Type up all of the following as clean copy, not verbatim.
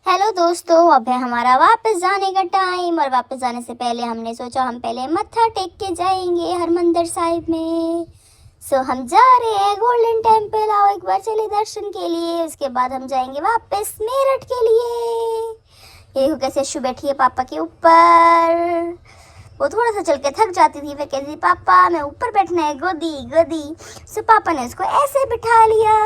Hello दोस्तों, अब है हमारा वापस जाने का टाइम। और वापस जाने से पहले हमने सोचा हम पहले मत्था टेक के जाएंगे हरमंदिर साहिब में। हम जा रहे हैं गोल्डन टेम्पल। आओ एक बार चले दर्शन के लिए, उसके बाद हम जाएंगे वापस मेरठ के लिए। ये देखो कैसे अशु बैठी है पापा के ऊपर। वो थोड़ा सा चल के थक जाती थी, फिर कहती थी पापा मैं ऊपर बैठना है, गोदी गोदी। पापा ने उसको ऐसे बिठा लिया।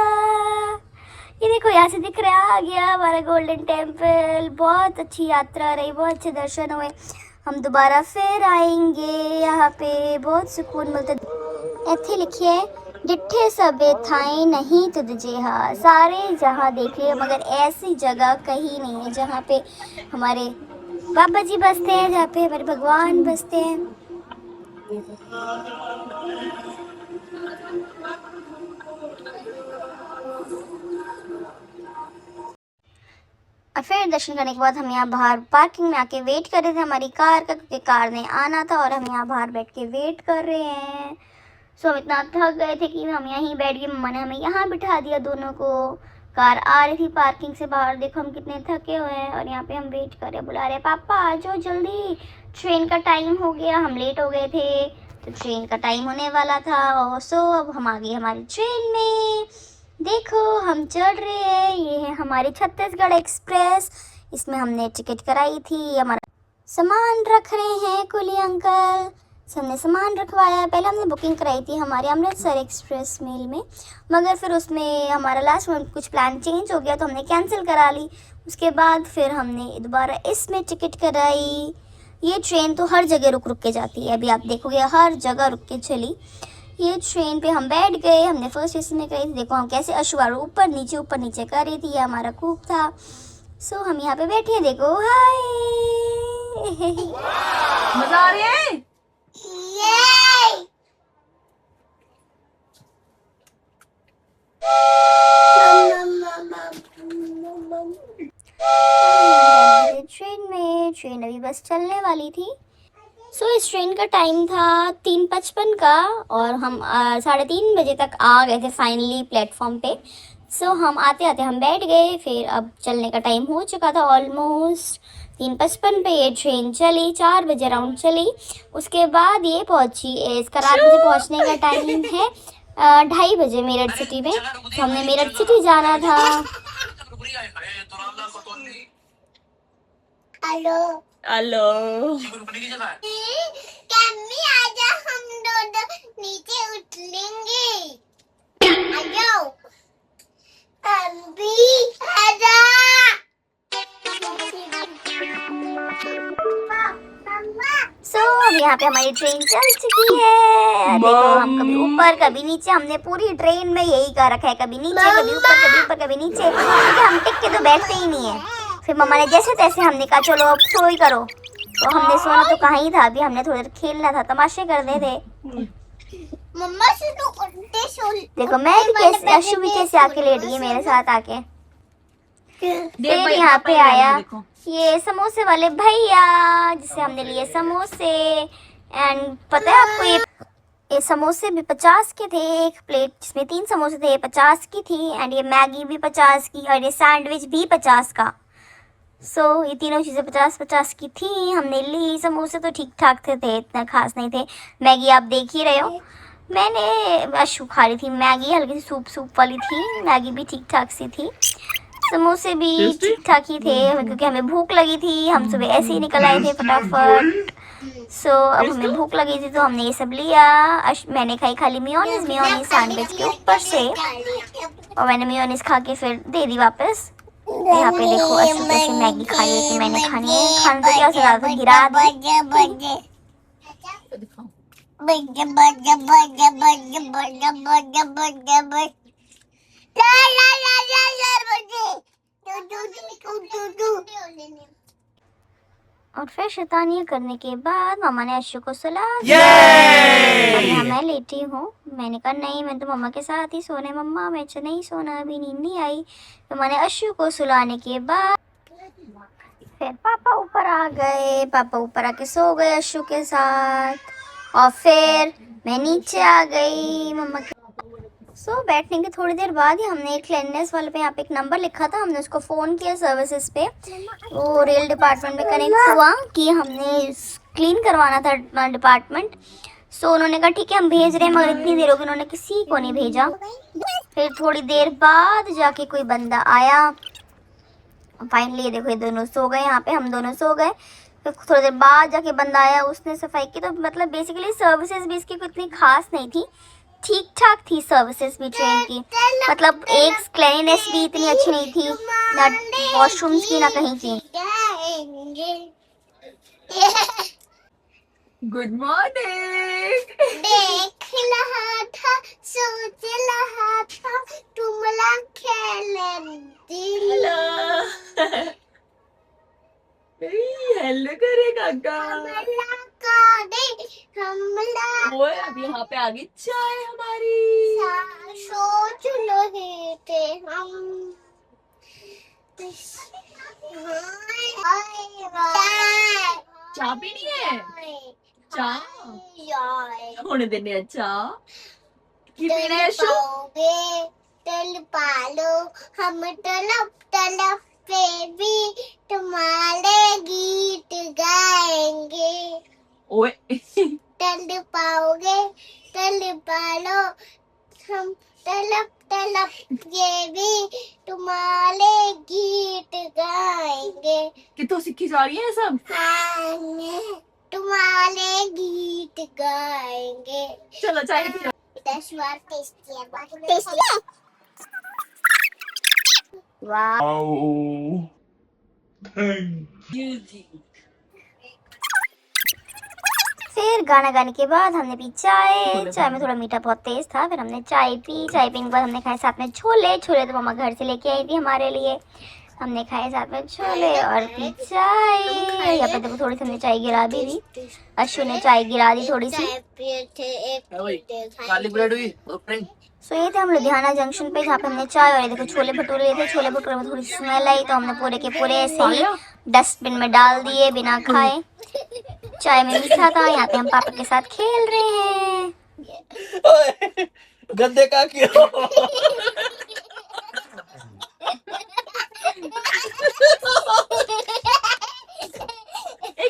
ये देखो यहाँ से दिख रहा है, आ गया हमारा गोल्डन टेम्पल। बहुत अच्छी यात्रा रही, बहुत अच्छे दर्शन हुए। हम दोबारा फिर आएंगे यहाँ पे, बहुत सुकून मिलता। इत्थे लिखिए डिठे सबे थाएं नहीं तुद जेहा। सारे जहाँ देख लिए मगर ऐसी जगह कहीं नहीं है जहाँ पे हमारे बाबा जी बसते हैं, जहाँ पे हमारे भगवान बसते हैं। और फिर दर्शन करने के बाद हम यहाँ बाहर पार्किंग में आके वेट कर रहे थे हमारी कार का, क्योंकि कार ने आना था। और हम यहाँ बाहर बैठ के वेट कर रहे हैं। हम इतना थक गए थे कि हम यहीं बैठ गए। मम्मा ने हमें यहाँ बिठा दिया दोनों को। कार आ रही थी पार्किंग से बाहर, देखो हम कितने थके हुए हैं। और यहाँ पे हम वेट कर रहे, बुला रहे पापा आ जाओ जल्दी, ट्रेन का टाइम हो गया। हम लेट हो गए थे तो ट्रेन का टाइम होने वाला था। और अब हम आ गए हमारी ट्रेन में। देखो हम चढ़ रहे हैं, ये है हमारी छत्तीसगढ़ एक्सप्रेस। इसमें हमने टिकट कराई थी। हमारा सामान रख रहे हैं कुली अंकल। हमने सामान रखवाया। पहले हमने बुकिंग कराई थी हमारे अमृतसर एक्सप्रेस मेल में, मगर फिर उसमें हमारा लास्ट में कुछ प्लान चेंज हो गया तो हमने कैंसिल करा ली। उसके बाद फिर हमने दोबारा इसमें टिकट कराई। ये ट्रेन तो हर जगह रुक रुक के जाती है, अभी आप देखोगे हर जगह रुक के चली। ये ट्रेन पे हम बैठ गए। हमने फर्स्ट एसी में करी थी। देखो हम कैसे अशुवारू ऊपर नीचे कर रही थी, ये हमारा खूब था। हम यहाँ पे बैठे हैं, देखो हाय। मजा आ रही है। ट्रेन अभी बस चलने वाली थी। इस ट्रेन का टाइम था 3:55 का। और हम 3:30 बजे तक आ गए थे फाइनली प्लेटफॉर्म पे। हम आते आते हम बैठ गए। फिर अब चलने का टाइम हो चुका था ऑलमोस्ट। 3:55 पे ये ट्रेन चली, 4 बजे राउंड चली। उसके बाद ये पहुंची, इसका रात बजे पहुंचने का टाइम है 2:30 बजे मेरठ सिटी में। हमने मेरठ सिटी जाना था। हेलो हेलो कम्मी आजा, हम दोनों नीचे उतरेंगे। आ जाओ अभी, आजा। अब यहाँ पे हमारी ट्रेन चल चुकी है। देखो हम कभी ऊपर कभी नीचे, हमने पूरी ट्रेन में यही कर रखा है, कभी नीचे कभी ऊपर कभी ऊपर कभी नीचे, क्योंकि हम टिक के तो बैठते ही नहीं है। फिर मम्मा ने जैसे तैसे हमने कहा चलो अब सो ही करो, तो हमने सोना तो कहाँ ही था, अभी हमने थोड़ी देर खेलना था, तमाशे करने थे। मम्मा से तो उल्टे सो। देखो मैं भी कैसे, अशु भी कैसे आके लेट गई मेरे साथ आके। फिर यहाँ पे आया ये समोसे वाले भैया, जिसे हमने लिए समोसे। एंड पता है आपको ये समोसे भी 50 के थे। एक प्लेट जिसमें 3 समोसे थे 50 की थी। एंड ये मैगी भी 50 की, और ये सैंडविच भी 50 का। ये तीनों चीज़ें 50-50 की थी। हमने ली। समोसे तो ठीक ठाक थे, इतना खास नहीं थे। मैगी आप देख ही रहे हो। मैंने अशु खा रही थी मैगी, हल्की सी सूप वाली थी। मैगी भी ठीक ठाक सी थी। समोसे भी ठीक ठाक ही थे, क्योंकि हमें भूख लगी थी। हम सुबह ऐसे ही निकल आए थे फटाफट। अब हमें भूख लगी थी तो हमने ये सब लिया। मैंने खाई खाली मेयोनीज सैंडविच के ऊपर से, और मैंने मेयोनीज खा के फिर दे दी वापस। यहाँ पे देखो अशु कैसे मैगी खा रही है कि मैंने खानी है। खाना तो क्या ज़्यादा था, गिरा दी। और फिर शैतानियाँ करने के बाद मम्मा ने अशु को सुला दिया। और यहाँ मैं लेटी हूँ। मैंने कहा नहीं, मैं तो मम्मा के साथ ही सोने, मम्मा मैं नहीं सोना, अभी नींद नहीं आई। तो मैंने अशु को सुलाने के बाद फिर पापा ऊपर आ गए। पापा ऊपर आके सो गए अशु के साथ। और फिर मैं नीचे आ गई मम्मा के। बैठने के थोड़ी देर बाद ही हमने एक क्लीननेस वाले पे यहाँ पे एक नंबर लिखा था, हमने उसको फ़ोन किया सर्विसेज पे, वो रेल डिपार्टमेंट में कनेक्ट हुआ कि हमने क्लीन करवाना था डिपार्टमेंट। सो उन्होंने कहा ठीक है हम भेज रहे हैं, मगर इतनी देर हो गई उन्होंने किसी को नहीं भेजा। फिर थोड़ी देर बाद जाके कोई बंदा आया, फाइनली देखो ये दोनों सो गए, यहाँ पे हम दोनों सो गए। फिर थोड़ी देर बाद जाके बंदा आया, उसने सफाई की। तो मतलब बेसिकली सर्विसेज भी इसकी इतनी खास नहीं थी, ठीक ठाक थी सर्विसेज भी ट्रेन की। मतलब एक क्लीननेस भी इतनी अच्छी नहीं थी, ना वॉशरूम्स की ना कहीं की। Good morning. देख रहा था, सोच रहा था, तुमला खेलेंगी। हेलो। हेलो करे काका। हमला करे, हमला ओए अब यहाँ पे आ गई चाय हमारी। सोच रहे थे हम। चाय पीनी है? चाय होने देने। अच्छा की पीना है शो? तल पालो, हम तलब तलब पे भी तुम्हारे गीत गाएंगे। ओए तल पाओगे, तल पालो, हम तलब तलब ये भी तुम्हारे गीत गाएंगे। कितों सीखी जा रही है सब? तुम्हारे गीत गाएंगे। चलो चाय पी। 10 बार टेस्टी है, टेस्टी है। वाह, फिर गाना गाने के बाद हमने पी चाय। चाय में थोड़ा मीठा बहुत तेज था। फिर हमने चाय पी। चाय पीने के बाद हमने खाए साथ में छोले। छोले तो मम्मा घर से लेके आई थी हमारे लिए। हमने खाए साथ में छोले और पी चाय। यहाँ पे देखो थोड़ी सी हमने चाय गिरा भी दी। अश्विन ने चाय गिरा दी थोड़ी सी। काली ब्रेड हुई और फ्रेंड। सो ये थे हम लुधियाना जंक्शन पे, जहाँ पे हमने चाय और ये देखो छोले भटूरे लिए थे। छोले भटूरे में थोड़ी स्मेल आई तो हमने पूरे के पूरे ऐसे ही डस्टबिन में डाल दिए बिना खाए। चाय में मीठा था। यहाँ पे हम पापा के साथ खेल रहे हैं। गंदे का क्यों?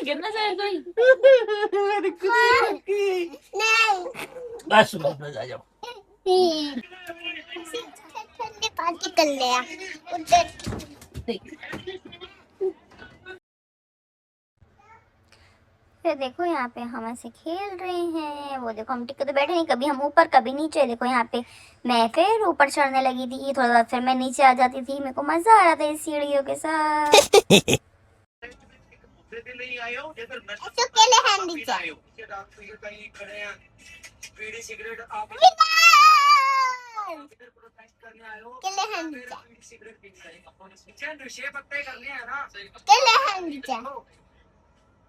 गिरना चाहे बस बस आ जाओ। ठंडे पानी कर लिया उधर। फिर देखो यहाँ पे हम ऐसे खेल रहे हैं। वो देखो हम टिक तो बैठे नहीं, कभी हम ऊपर कभी नीचे। देखो यहाँ पे मैं फिर ऊपर चढ़ने लगी थी थोड़ा सा, फिर मैं नीचे आ जाती थी। मेरे को मजा आ रहा था इस सीढ़ियों के साथ। केले हैं नीचे। केले हैं नीचे। केले हैं नीचे।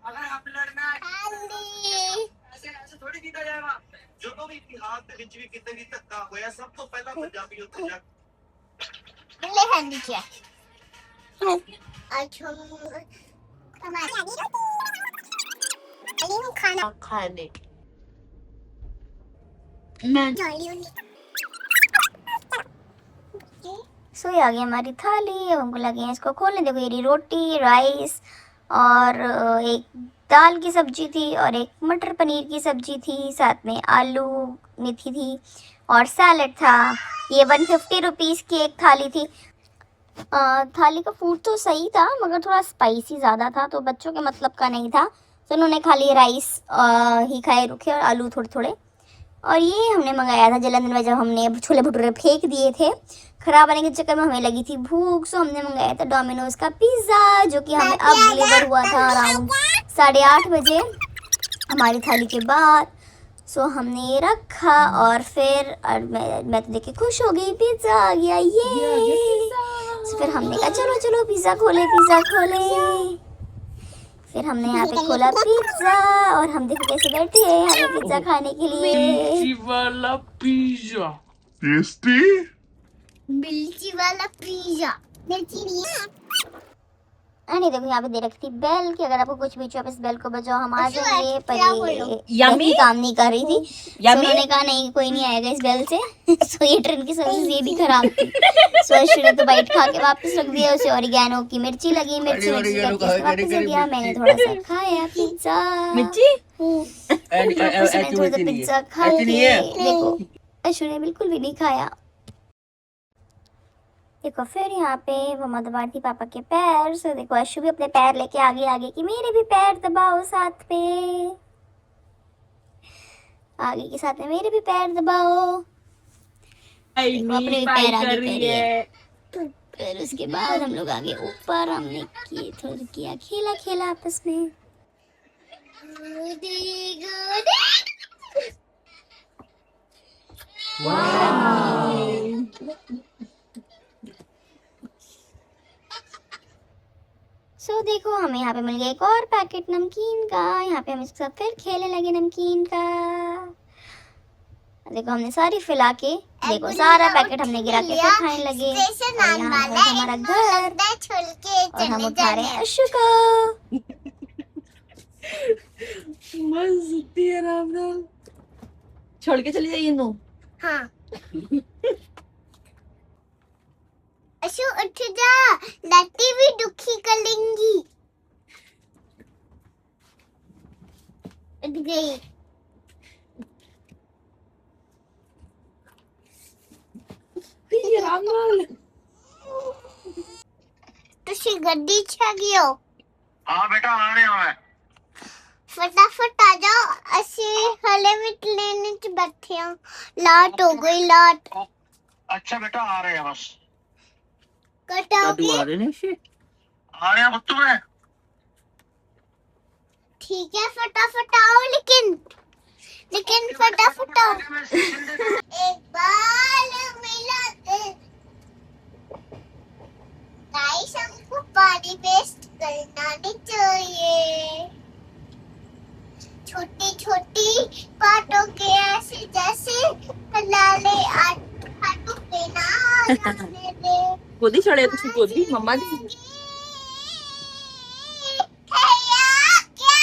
अगर आप लड़ना ऐसे ऐसे थोड़ी जीता जाएगा। जो भी इतिहास ਦੇ ਵਿੱਚ ਵੀ ਕਿਤੇ ਵੀ ਧੱਕਾ ਹੋਇਆ ਸਭ ਤੋਂ ਪਹਿਲਾਂ ਪੰਜਾਬੀ ਉੱਤੇ ਜਾ केले हैं नीचे। अच्छा खाना खाने सो ये आ गई हमारी थाली। अब हमको लगे हैं इसको खोलने। देखो ये रही रोटी, राइस और एक दाल की सब्जी थी और एक मटर पनीर की सब्जी थी, साथ में आलू मेथी थी और सैलेड था। ये 150 रुपीज़ की एक थाली थी। थाली का फूड तो सही था मगर थोड़ा स्पाइसी ज़्यादा था, तो बच्चों के मतलब का नहीं था। तो उन्होंने खाली राइस ही खाए रुखे और आलू थोड़े थोड़े। और ये हमने मंगाया था जलंधर में, जब हमने छोले भटूरे फेंक दिए थे ख़राब आने के चक्कर में, हमें लगी थी भूख। सो हमने मंगाया था डोमिनोज़ का पिज़्ज़ा, जो कि हमें अब डिलीवर हुआ था अराउंड 8:30 बजे हमारी थाली के बाद। सो हमने ये रखा और फिर मैं तो देख के खुश हो गई, पिज़्ज़ा आ गया ये। तो फिर हमने कहा चलो चलो पिज़्ज़ा खोले, पिज़्ज़ा खोले। फिर हमने यहाँ पे खोला पिज़्ज़ा और हम देखो कैसे बैठे हैं यहाँ पे पिज़्ज़ा खाने के लिए। वाला पिज्जा मिर्ची वाला पिज़्ज़ा। मिर्ची नहीं है। अरे देखो यहाँ पे दे रखी थी बेल कि अगर आपको कुछ भी चाहिए आप इस बेल को बजाओ हम आ अच्छा, जाएंगे, पर क्या ये बोलो? Yummy? बेल काम नहीं कर रही थी। तो Yummy? उन्होंने कहा नहीं कोई नहीं आएगा इस बेल से। सो ये ट्रेन की सर्विस ये भी खराब थी। सो अशु ने तो बाइट खा के वापस रख दिया, उसे ऑरिगेनो की मिर्ची लगी, मिर्ची अरे, करके ऑरिगेनो उसने कहा, वापस करी, दे दिया। करी, मैंने मिर्ची। थोड़ा सा खाया पिज्जा, मिर्ची उसने थोड़ा सा पिज्जा खा ऐसी नहीं के है। देखो अशु ने बिल्कुल भी नहीं खाया। देखो फिर यहाँ पे वो दबा थी पापा के पैर। सो देखो अशु भी अपने पैर लेके आगे आगे कि मेरे भी पैर दबाओ साथ पे, आगे के साथ में मेरे भी पैर दबाओ। देखो अपने भी पैर आगे कर रही करिए। है। फिर उसके बाद हम लोग आगे ऊपर हमने किए थोड़ा किया खेला खेला आपस में। गुडी गुडी सो देखो हमें यहाँ पे मिल गया एक और पैकेट नमकीन का। यहाँ पे हम इसके साथ फिर खेलने लगे नमकीन का। देखो हमने सारी फैला के देखो सारा पैकेट हमने गिरा के फिर खाने लगे। स्टेशन और आने यहाँ वाला पर है, हमारा इनको घर लगता है छोड़ के और हम चले उठा रहे जाने हैं अशु को। मस्त है राम राम। छोड़ के चली जाइए नो। हाँ अशु उठ जा, लट्टी भी दुखी कर लेंगी। उठ गई। राम राम। तुसी गड्डी छा गयो, हाँ बेटा आ रहे हैं। फटाफट आ जाओ, ਅਸੀਂ हले में लेने च बैठे हैं। लाट हो गई लाट। अच्छा बेटा आ रहे हैं बस। कटाओगे? रहे हैं। आ रहे हैं बच्चों में। ठीक है फटाफट आओ, लेकिन फटाफट आओ। एक बाल मिला दे। गाइस हमको पानी वेस्ट करना नहीं चाहिए। छोटी छोटी बातों के ऐसे जैसे लाले आटू पे ना लगने दे। गोदी चढ़े तुझे गोदी मम्मा दी। भैया क्या?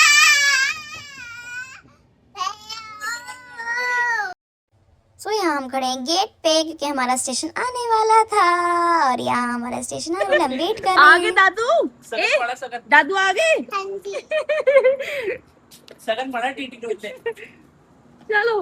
सो यहाँ हम खड़े हैं गेट पे क्योंकि हमारा स्टेशन आने वाला था और यहाँ हमारा स्टेशन आने वाला, हम वेट कर रहे आगे हैं। दादू। ए, दादू आगे। हाँ जी। सगन बड़ा टीटी चलो